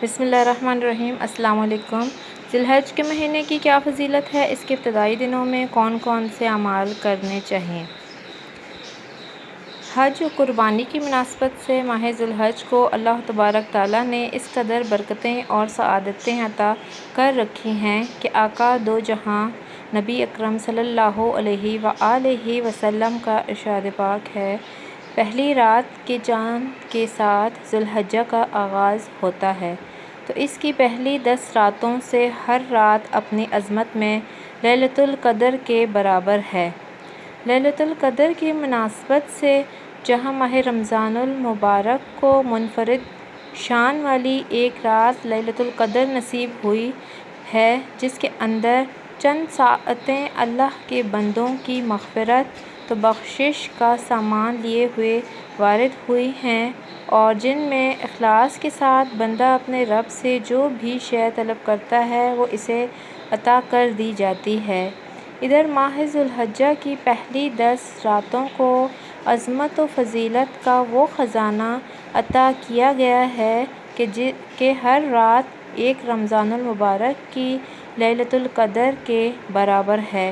بسم اللہ الرحمن الرحیم۔ السلام علیکم۔ ذی الحج کے مہینے کی کیا فضیلت ہے؟ اس کے ابتدائی دنوں میں کون کون سے اعمال کرنے چاہئیں؟ حج و قربانی کی مناسبت سے ماہ ذی الحج کو اللہ تبارک تعالیٰ نے اس قدر برکتیں اور سعادتیں عطا کر رکھی ہیں کہ آقا دو جہاں نبی اکرم صلی اللہ علیہ وآلہ وسلم کا ارشاد پاک ہے، پہلی رات کے چاند کے ساتھ ذی الحجہ کا آغاز ہوتا ہے، تو اس کی پہلی 10 راتوں سے ہر رات اپنی عظمت میں لیلۃ القدر کے برابر ہے۔ لیلۃ القدر کی مناسبت سے جہاں ماہ رمضان المبارک کو منفرد شان والی ایک رات لیلۃ القدر نصیب ہوئی ہے، جس کے اندر چند ساعتیں اللہ کے بندوں کی مغفرت و بخشش کا سامان لیے ہوئے وارد ہوئی ہیں، اور جن میں اخلاص کے ساتھ بندہ اپنے رب سے جو بھی شے طلب کرتا ہے وہ اسے عطا کر دی جاتی ہے۔ ادھر ماہ ذی الحجہ کی پہلی 10 راتوں کو عظمت و فضیلت کا وہ خزانہ عطا کیا گیا ہے کہ ہر رات ایک رمضان المبارک کی لیلۃ القدر کے برابر ہے۔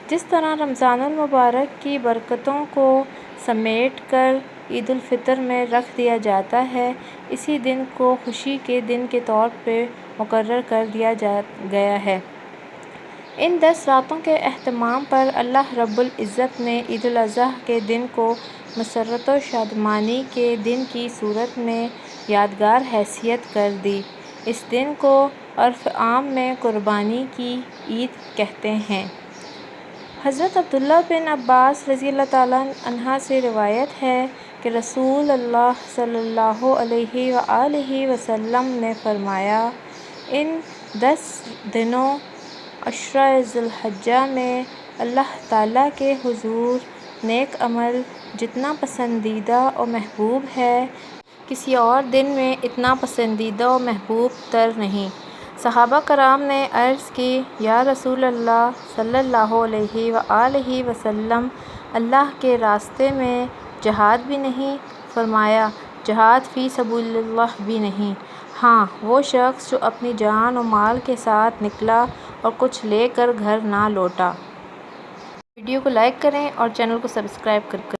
جس طرح رمضان المبارک کی برکتوں کو سمیٹ کر عید الفطر میں رکھ دیا جاتا ہے، اسی دن کو خوشی کے دن کے طور پر مقرر کر دیا گیا ہے۔ ان 10 راتوں کے اہتمام پر اللہ رب العزت نے عید الاضحیٰ کے دن کو مسرت و شادمانی کے دن کی صورت میں یادگار حیثیت کر دی۔ اس دن کو عرف عام میں قربانی کی عید کہتے ہیں۔ حضرت عبداللہ بن عباس رضی اللہ تعالیٰ عنہ سے روایت ہے کہ رسول اللہ صلی اللہ علیہ وآلہ وسلم نے فرمایا، ان 10 دنوں عشرہ ذی الحجہ میں اللہ تعالیٰ کے حضور نیک عمل جتنا پسندیدہ و محبوب ہے، کسی اور دن میں اتنا پسندیدہ و محبوب تر نہیں۔ صحابہ کرام نے عرض کی، یا رسول اللہ صلی اللہ علیہ وآلہ وسلم، اللہ کے راستے میں جہاد بھی نہیں؟ فرمایا، جہاد فی سبیل اللہ بھی نہیں، ہاں وہ شخص جو اپنی جان و مال کے ساتھ نکلا اور کچھ لے کر گھر نہ لوٹا۔ ویڈیو کو لائک کریں اور چینل کو سبسکرائب کریں۔